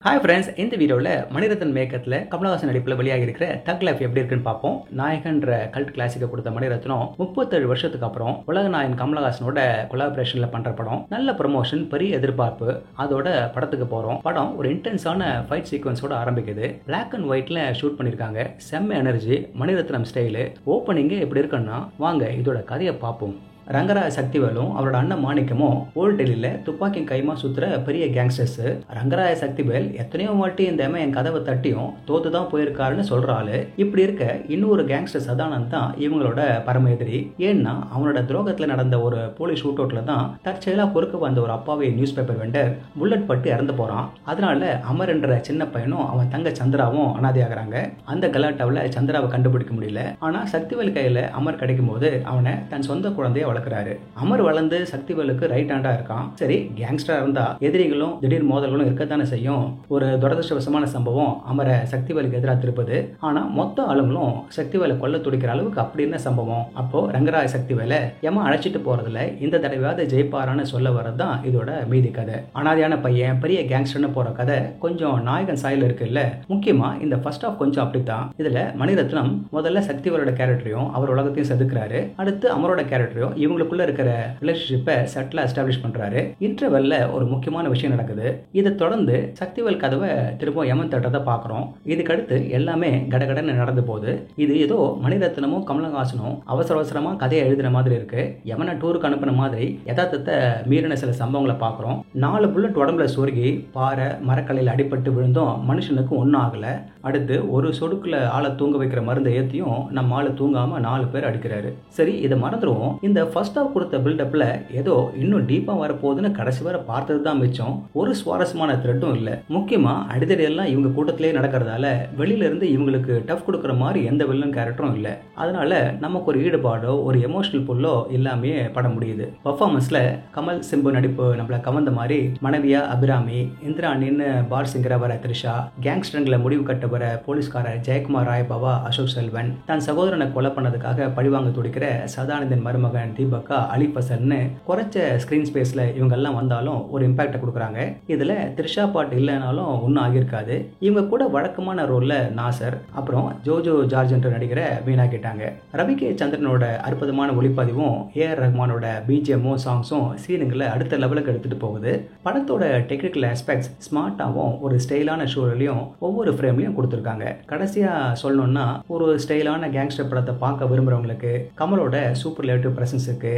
Hi friends, இந்த வீடியோவில் மணிரத்னம் மேக்கத்தில் கமலஹாசன் நடிப்பில் வெளியாகி இருக்கிற தக் லைஃப் எப்படி இருக்குன்னு பார்ப்போம். நாயகன்ற கல்ட் கிளாசிக்கை கொடுத்த மணிரத்னம் 37 வருஷத்துக்கு அப்புறம் உலக நாயகன் கமலஹாசனோட கொலாபரேஷனில் பண்ணுற படம். நல்ல ப்ரமோஷன், பெரிய எதிர்பார்ப்பு. அதோட படத்துக்கு போகிறோம். படம் ஒரு இன்டென்ஸான ஃபைட் சீக்வன்ஸோட ஆரம்பிக்குது. பிளாக் அண்ட் ஒயிட்ல ஷூட் பண்ணியிருக்காங்க. செம்ம எனர்ஜி, மணிரத்னம் ஸ்டைலு. ஓப்பனிங்கே எப்படி இருக்குன்னா, வாங்க இதோட கதையை பார்ப்போம். ரங்கராய சக்திவேலும் அவரோட அண்ணன் மாணிக்கமும் ஓல்ட் டெல்லியில் துப்பாக்கி கைமா சுத்துற பெரிய கேங்ஸ்டர்ஸ். ரங்கராய சக்திவேல் எத்தனையோ வாட்டி இந்த என் கதவை தட்டியும் தோத்து தான் போயிருக்காருன்னு சொல்ற ஆளு. இப்படி இருக்க இன்னொரு கேங்ஸ்டர் சதானந்த் தான் இவங்களோட பரம எதிரி. ஏன்னா அவனோட துரோகத்தில் நடந்த ஒரு போலீஸ் ஷூட் அவுட்ல தான் தற்செயலா குறுக்க வந்த ஒரு அப்பாவி நியூஸ் பேப்பர் வெண்டர் புல்லட் பட்டு இறந்து போறான். அதனால அமர் என்ற சின்ன பையனும் அவன் தங்க சந்திராவும் அனாதையாகிறாங்க. அந்த கலாட்டாவில் சந்திராவை கண்டுபிடிக்க முடியல. ஆனா சக்திவேல் கையில அமர் கிடைக்கும் போது அவனை தன் சொந்த குழந்தைய வளர்க்குறாரு. அமர் வளர்ந்து சக்திவேலுக்கு ரைட் ஹேண்டா இருக்கான். சரி, கேங்ஸ்டரா இருந்தா எதிரிகளும் திடீர் மோதல்களும் இருக்கத்தானே செய்யும். ஒரு துரதிருஷ்டவசமான சம்பவம் அமரை சக்திவேலுக்கு எதிராக திருப்பது. ஆனா மொத்த ஆளுங்களும் சக்திவேலை கொல்ல துடிக்கிற அளவுக்கு அப்படி என்ன சம்பவம்? அப்போ ரங்கராய சக்திவேலை ஏமா அழைச்சிட்டு போறதுல இந்த தடவையாவது ஜெயிப்பாரான்னு சொல்ல வரதுதான் இதோட மீதி கதை. அனாதையான பையன் பெரிய கேங்ஸ்டர்னு போற கதை கொஞ்சம் நாயகன் சாயல் இருக்குல்ல. முக்கியமா இந்த ஃபர்ஸ்ட் ஆஃப் கொஞ்சம் அப்படித்தான். இதுல மணிரத்னம் முதல்ல சக்திவேலோட கேரக்டரையும் அவர் உலகத்தையும் செதுக்குறாரு. அடுத்து அமரோட கேரக்டரையும் இவங்களுக்குள்ள இருக்கிற ரிலேஷன்ஷிப்பை செட்டில் எஸ்டாப்ளிஷ் பண்றாரு. இன்டர்வெல்ல ஒரு முக்கியமான விஷயம் நடக்குது. இதை தொடர்ந்து சக்திவேல் கதவை திரும்ப யமன் தட்டத்தை பார்க்குறோம். இதுக்கடுத்து எல்லாமே கடகடன்னு நடந்து போகுது. இது ஏதோ மணிரத்னமும் கமலஹாசனும் அவசர அவசரமா கதையை எழுதுற மாதிரி இருக்கு. யமனை டூருக்கு அனுப்புன மாதிரி யதார்த்தத்தை மீறின சில சம்பவங்களை பார்க்குறோம். 4 புல்லட் உடம்புல சொருகி பாறை மரக்கலையில் அடிபட்டு விழுந்தும் மனுஷனுக்கு ஒன்றும் ஆகல. அடுத்து ஒரு சொடுக்குல ஆளை தூங்க வைக்கிற மருந்தை ஏற்றியும் நம்ம ஆளை தூங்காம 4 பேர் அடிக்கிறாரு. சரி, இதை மறந்துடுவோம். இந்த ஃபர்ஸ்ட் ஆஃப் கொடுத்த பில்டப்ல ஏதோ இன்னும் டீப்பா வரப்போகுதுன்னு கடைசி வரை பார்த்தது தான் மிச்சம். ஒரு சுவாரஸ்யமான த்ரெட்டும் இல்லை. முக்கியமா அடிதடி எல்லாம் இவங்க கூட்டத்திலே நடக்கிறதால வெளியில இருந்து இவங்களுக்கு டஃப் கொடுக்குற மாதிரி எந்த வில்லன் கேரக்டரும் இல்லை. அதனால நமக்கு ஒரு ஈடுபாடோ ஒரு எமோஷனல் புல்லோ இல்லாமே படம் முடியுது. பர்ஃபார்மன்ஸ்ல கமல் சிம்பு நடிப்பு நம்மள கவர்ந்த மாதிரி மனைவியா அபிராமி, இந்திராணின்னு பார் சிங்கரா வர த்ரிஷா, கேங்ஸ்டர்களை முடிவு கட்ட வர போலீஸ்காரர் ஜெயக்குமார் ராயபாவா, அசோக் செல்வன், தன் சகோதரனை கொலை பண்ணதுக்காக பழிவாங்க துடிக்கிற சதானந்தன் மருமகன் தீபக்கா, அலிபசன்னு குறைச்ச ஸ்கிரீன் ஸ்பேஸ்ல இவங்க எல்லாம் வந்தாலும் ஒரு இம்பாக்ட் கொடுக்குறாங்க. இதுல த்ரிஷா பாட் இல்லைனாலும் ஒன்றும் ஆகியிருக்காது. இவங்க கூட வழக்கமான ரோல்ல நாசர், அப்புறம் ஜோஜோ ஜார்ஜ் என்ற நடிகரை வீணாக்கிட்டாங்க. ரவி கே சந்திரனோட அற்புதமான ஒளிப்பதிவும் ஏஆர் ரஹ்மானோட பிஜிஎம்மும் சாங்ஸும் சீனுங்களை அடுத்த லெவலுக்கு எடுத்துட்டு போகுது. படத்தோட டெக்னிக்கல் ஆஸ்பெக்ட்ஸ் ஸ்மார்ட்டாகவும் ஒரு ஸ்டைலான ஷூலையும் ஒவ்வொரு ஃப்ரேம்லையும் கொடுத்துருக்காங்க. கடைசியா சொல்லணும்னா, ஒரு ஸ்டைலான கேங்ஸ்டர் படத்தை பார்க்க விரும்புறவங்களுக்கு கமலோட சூப்பர்லேட்டிவ் பிரசன்ஸுக்கு,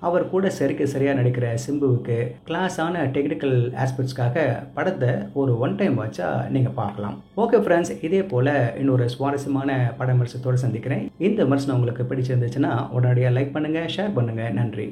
அவர் கூட சரியா நடிக்கிற சிம்புவுக்கு, கிளாஸான டெக்னிக்கல் ஆஸ்பெக்ட்ஸ்க்காக படத்தை ஒரு ஒன் டைம் வாட்சா நீங்க பார்க்கலாம். ஓகே ஃப்ரெண்ட்ஸ், இதே போல இன்னொரு சுவாரஸ்யமான பட விமர்சனத்தோடு சந்திக்கிறேன். இந்த விமர்சனம் உங்களுக்கு பிடிச்சிருந்துச்சுன்னா உடனடியாக லைக் பண்ணுங்க, ஷேர் பண்ணுங்க. நன்றி.